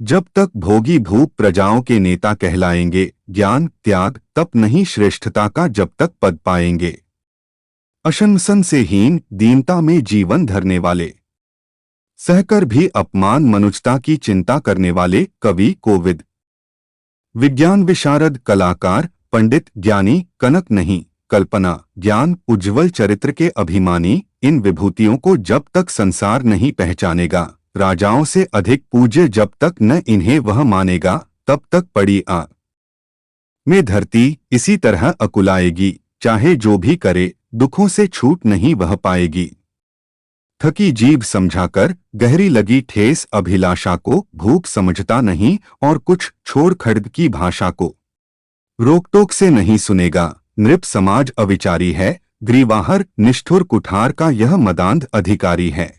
जब तक भोगी भूप प्रजाओं के नेता कहलाएंगे, ज्ञान त्याग तप नहीं श्रेष्ठता का जब तक पद पाएंगे। अशंसन से हीन दीनता में जीवन धरने वाले, सहकर भी अपमान मनुष्यता की चिंता करने वाले कवि कोविद, विज्ञान विशारद कलाकार पंडित ज्ञानी कनक नहीं कल्पना ज्ञान उज्ज्वल चरित्र के अभिमानी, इन विभूतियों को जब तक संसार नहीं पहचानेगा, राजाओं से अधिक पूज्य जब तक न इन्हें वह मानेगा, तब तक पड़ी आ में धरती इसी तरह अकुलाएगी, चाहे जो भी करे दुखों से छूट नहीं वह पाएगी। थकी जीभ समझाकर गहरी लगी ठेस अभिलाषा को, भूख समझता नहीं और कुछ छोड़ खड्ग की भाषा को, रोकटोक से नहीं सुनेगा। नृप समाज अविचारी है, ग्रीवाहर निष्ठुर कुठार का यह मदांध अधिकारी है।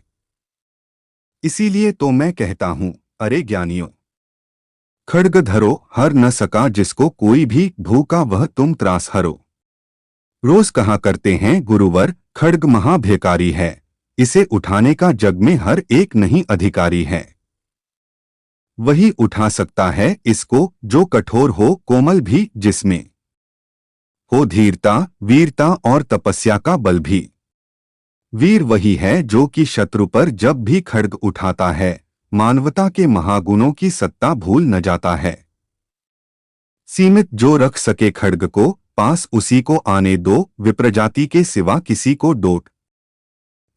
इसीलिए तो मैं कहता हूं, अरे ज्ञानियों, खड्ग धरो, हर न सका जिसको कोई भी, भूखा वह तुम त्रास हरो। रोज कहा करते हैं गुरुवर, खड्ग महाभयकारी है, इसे उठाने का जग में हर एक नहीं अधिकारी है। वही उठा सकता है इसको जो कठोर हो, कोमल भी जिसमें हो धीरता वीरता और तपस्या का बल भी। वीर वही है जो कि शत्रु पर जब भी खड्ग उठाता है, मानवता के महागुणों की सत्ता भूल न जाता है। सीमित जो रख सके खड्ग को, पास उसी को आने दो, विप्रजाति के सिवा किसी को डोट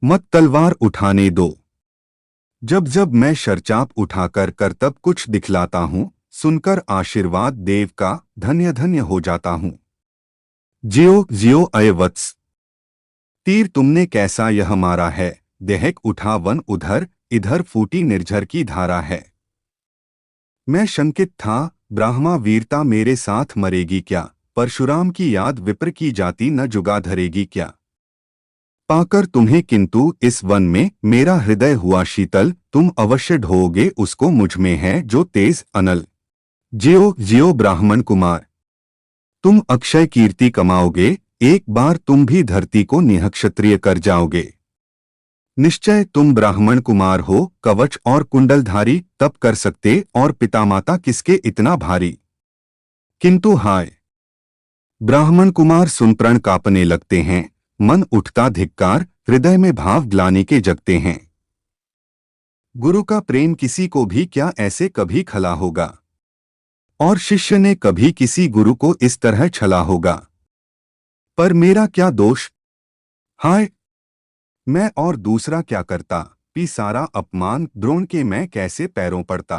मत तलवार उठाने दो। जब जब मैं शरचाप उठाकर करतब कुछ दिखलाता हूं, सुनकर आशीर्वाद देव का धन्य धन्य हो जाता हूं। जियो जियो अय वत्स, तीर तुमने कैसा यह मारा है, देहक उठा वन उधर, इधर फूटी निर्झर की धारा है। मैं शंकित था, ब्राह्मा वीरता मेरे साथ मरेगी क्या, परशुराम की याद विप्र की जाति न जुगा धरेगी क्या। पाकर तुम्हें किंतु इस वन में मेरा हृदय हुआ शीतल, तुम अवश्य ढोओगे उसको मुझ में है जो तेज अनल। जियो जियो ब्राह्मण कुमार, तुम अक्षय कीर्ति कमाओगे, एक बार तुम भी धरती को निःक्षत्रिय कर जाओगे। निश्चय तुम ब्राह्मण कुमार हो, कवच और कुंडलधारी, तप कर सकते और पिता माता किसके इतना भारी। किंतु हाय, ब्राह्मण कुमार सुन प्रण कांपने लगते हैं, मन उठता धिक्कार, हृदय में भाव ग्लानि के जगते हैं। गुरु का प्रेम किसी को भी क्या ऐसे कभी खला होगा, और शिष्य ने कभी किसी गुरु को इस तरह छला होगा। पर मेरा क्या दोष, हाय, मैं और दूसरा क्या करता, पी सारा अपमान द्रोण के मैं कैसे पैरों पड़ता।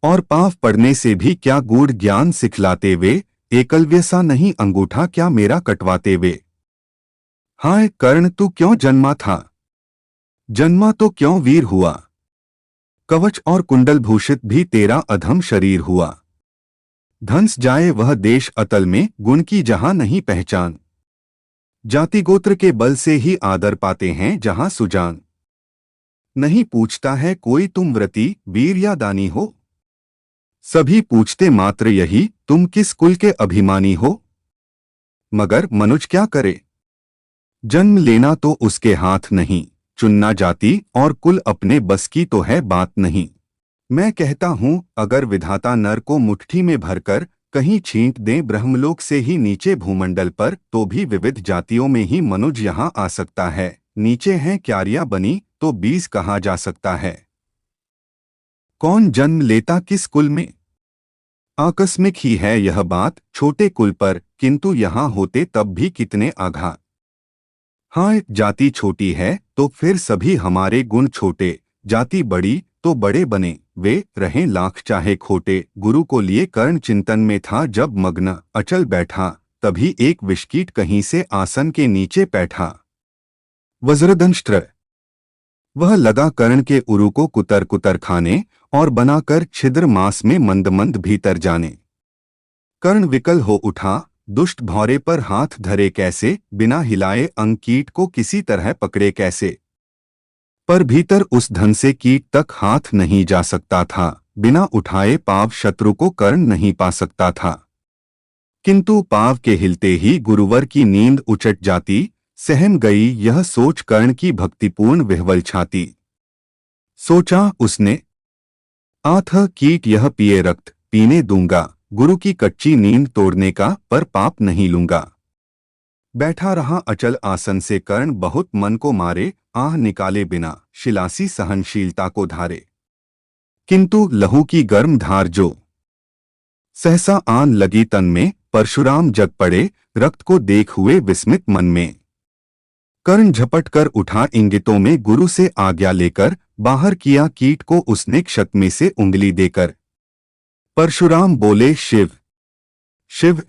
और पाप पड़ने से भी क्या गूढ़ ज्ञान सिखलाते वे, एकलव्य सा नहीं अंगूठा क्या मेरा कटवाते वे। हाय कर्ण तू क्यों जन्मा था, जन्मा तो क्यों वीर हुआ, कवच और कुंडल भूषित भी तेरा अधम शरीर हुआ। धंस जाए वह देश अतल में, गुण की जहां नहीं पहचान, जाति गोत्र के बल से ही आदर पाते हैं जहां सुजान। नहीं पूछता है कोई तुम व्रती वीर या दानी हो, सभी पूछते मात्र यही तुम किस कुल के अभिमानी हो। मगर मनुष्य क्या करे, जन्म लेना तो उसके हाथ नहीं, चुनना जाति और कुल अपने बस की तो है बात नहीं। मैं कहता हूं अगर विधाता नर को मुट्ठी में भरकर कहीं छींट दें ब्रह्मलोक से ही नीचे भूमंडल पर, तो भी विविध जातियों में ही मनुष्य यहाँ आ सकता है। नीचे हैं क्यारियां बनी तो बीज कहा जा सकता है। कौन जन्म लेता किस कुल में, आकस्मिक ही है यह बात छोटे कुल पर, किंतु यहाँ होते तब भी कितने आघात। हाँ जाति छोटी है तो फिर सभी हमारे गुण छोटे, जाति बड़ी तो बड़े बने वे रहें लाख चाहे खोटे। गुरु को लिए कर्ण चिंतन में था जब मग्न अचल बैठा, तभी एक विषकीट कहीं से आसन के नीचे बैठा। वज्रदंष्ट्र वह लगा कर्ण के उरु को कुतर कुतर खाने और बनाकर छिद्र मास में मंद मंद भीतर जाने। कर्ण विकल हो उठा, दुष्ट भौरे पर हाथ धरे कैसे, बिना हिलाए अंग कीट को किसी तरह पकड़े कैसे। पर भीतर उस धन से कीट तक हाथ नहीं जा सकता था, बिना उठाए पाव शत्रु को कर्ण नहीं पा सकता था। किंतु पाव के हिलते ही गुरुवर की नींद उचट जाती, सहम गई यह सोच कर्ण की भक्तिपूर्ण विह्वल छाती। सोचा उसने, आथ कीट यह पिए रक्त पीने दूंगा, गुरु की कच्ची नींद तोड़ने का पर पाप नहीं लूंगा। बैठा रहा अचल आसन से, कर्ण बहुत मन को मारे, आह निकाले बिना शिलासी सहनशीलता को धारे। किंतु लहू की गर्म धार जो सहसा आन लगी तन में, परशुराम जग पड़े, रक्त को देख हुए विस्मित मन में। कर्ण झपट कर उठा, इंगितों में गुरु से आज्ञा लेकर, बाहर किया कीट को उसने क्षत में से उंगली देकर। परशुराम बोले, शिव शिव,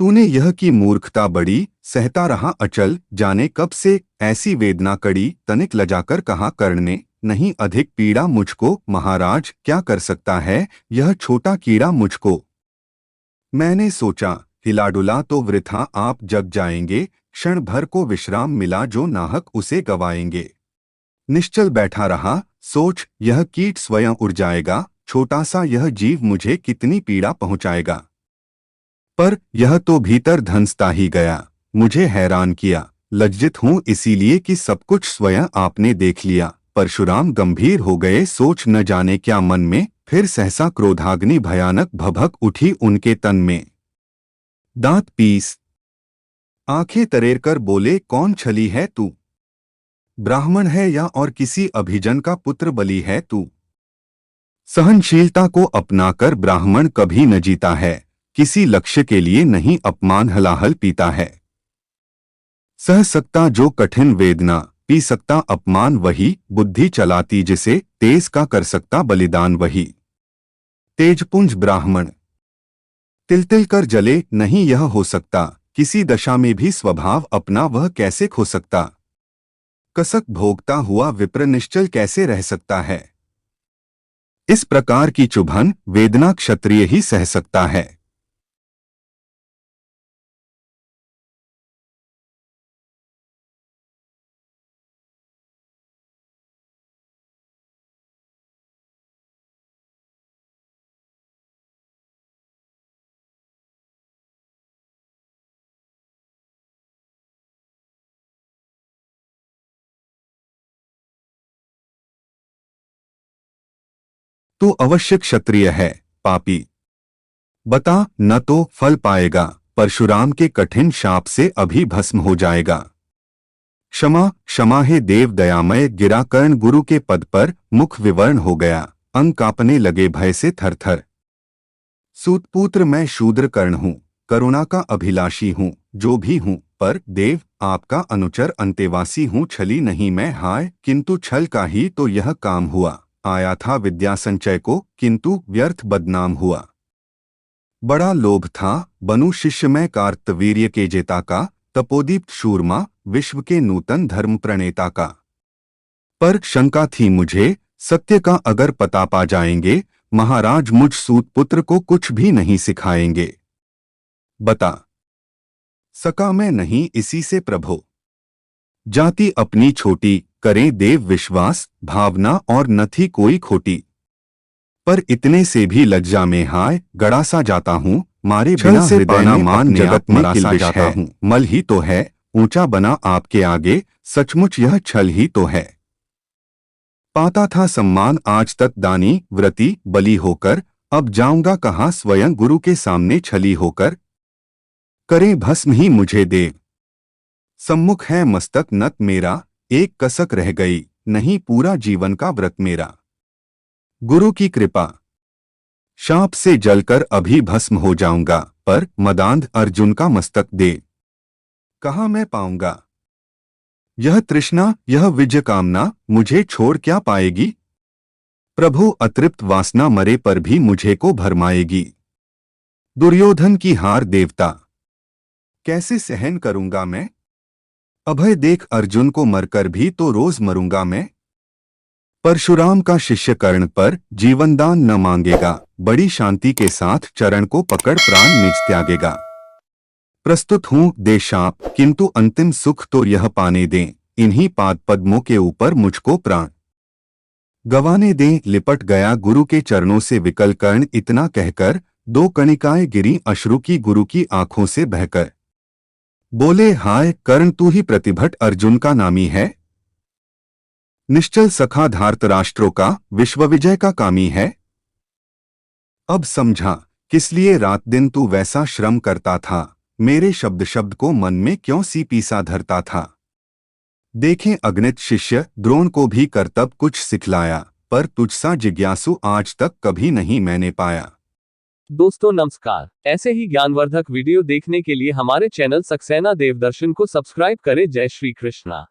तूने यह की मूर्खता बड़ी, सहता रहा अचल, जाने कब से ऐसी वेदना कड़ी। तनिक लजाकर कहा कर्ण ने, नहीं अधिक पीड़ा मुझको, महाराज क्या कर सकता है यह छोटा कीड़ा मुझको। मैंने सोचा हिलाडुला तो वृथा आप जग जाएंगे, क्षण भर को विश्राम मिला जो नाहक उसे गवाएंगे। निश्चल बैठा रहा, सोच यह कीट स्वयं उड़ जाएगा, छोटा सा यह जीव मुझे कितनी पीड़ा पहुंचाएगा। पर यह तो भीतर धंसता ही गया, मुझे हैरान किया। लज्जित हूं इसीलिए कि सब कुछ स्वयं आपने देख लिया। परशुराम गंभीर हो गए, सोच न जाने क्या मन में, फिर सहसा क्रोधाग्नि भयानक भभक उठी उनके तन में। दांत पीस आंखें तरेर कर बोले, कौन छली है तू? ब्राह्मण है या और किसी अभिजन का पुत्र बलि है तू? सहनशीलता को अपनाकर ब्राह्मण कभी न जीता है, किसी लक्ष्य के लिए नहीं अपमान हलाहल पीता है। सह सकता जो कठिन वेदना, पी सकता अपमान वही, बुद्धि चलाती जिसे, तेज का कर सकता बलिदान वही। तेजपुंज ब्राह्मण तिल तिल कर जले, नहीं यह हो सकता, किसी दशा में भी स्वभाव अपना वह कैसे खो सकता। कसक भोगता हुआ विप्र निश्चल कैसे रह सकता है। इस प्रकार की चुभन वेदना क्षत्रिय ही सह सकता है। तो अवश्य क्षत्रिय है, पापी बता, न तो फल पाएगा, परशुराम के कठिन शाप से अभी भस्म हो जाएगा। क्षमा क्षमा हे देव दयामय, गिरा कर्ण गुरु के पद पर, मुख विवर्ण हो गया, अंग कांपने लगे भय से थरथर। सूतपुत्र मैं शूद्र कर्ण हूँ, करुणा का अभिलाषी हूँ, जो भी हूँ, पर देव आपका अनुचर अंतेवासी हूँ। छली नहीं मैं हाय, किंतु छल का ही तो यह काम हुआ। आया था विद्या संचय को, किंतु व्यर्थ बदनाम हुआ। बड़ा लोभ था, बनूं शिष्य मैं कार्तवीर्य के जेता का, तपोदीप्त शूरमा, विश्व के नूतन धर्म प्रणेता का। पर शंका थी मुझे, सत्य का अगर पता पा जाएंगे, महाराज मुझ सूत पुत्र को कुछ भी नहीं सिखाएंगे। बता सका मैं नहीं इसी से प्रभो, जाति अपनी छोटी, करें देव विश्वास, भावना और न थी कोई खोटी। पर इतने से भी लज्जा में हाय, गड़ा सा जाता हूँ, मारे बिना से पाना मान जगत में किलबिश है। मल ही तो है, ऊंचा बना आपके आगे, सचमुच यह छल ही तो है। पाता था सम्मान आज तक दानी व्रती बली होकर, अब जाऊंगा कहाँ स्वयं गुरु के सामने छली होकर। करें भस्म ही मुझे देव, सम्मुख है मस्तक नत मेरा, एक कसक रह गई, नहीं पूरा जीवन का व्रत मेरा। गुरु की कृपा शाप से जलकर अभी भस्म हो जाऊंगा, पर मदांध अर्जुन का मस्तक दे कहाँ मैं पाऊंगा। यह तृष्णा यह विजय कामना मुझे छोड़ क्या पाएगी। प्रभु अतृप्त वासना मरे पर भी मुझे को भरमाएगी। दुर्योधन की हार देवता कैसे सहन करूंगा मैं, अभय देख अर्जुन को मरकर भी तो रोज मरूंगा मैं। परशुराम का शिष्य कर्ण पर जीवनदान न मांगेगा, बड़ी शांति के साथ चरण को पकड़ प्राण निज त्यागेगा। प्रस्तुत हूँ दे शाप, किंतु अंतिम सुख तो यह पाने दें, इन्हीं पाद पद्मों के ऊपर मुझको प्राण गवाने दें। लिपट गया गुरु के चरणों से विकल कर्ण, इतना कहकर दो कणिकाएं गिरी अश्रु की गुरु की आंखों से बहकर। बोले हाय कर्ण, तू ही प्रतिभट अर्जुन का नामी है। निश्चल सखा धार्तराष्ट्रों का विश्व विजय का कामी है। अब समझा किस लिए रात दिन तू वैसा श्रम करता था, मेरे शब्द शब्द को मन में क्यों सी पीसा धरता था। देखें अगणित शिष्य द्रोण को भी करतब कुछ सिखलाया, पर तुझसा जिज्ञासु आज तक कभी नहीं मैंने पाया। दोस्तों नमस्कार, ऐसे ही ज्ञानवर्धक वीडियो देखने के लिए हमारे चैनल सक्सेना देवदर्शन को सब्सक्राइब करें। जय श्री कृष्णा।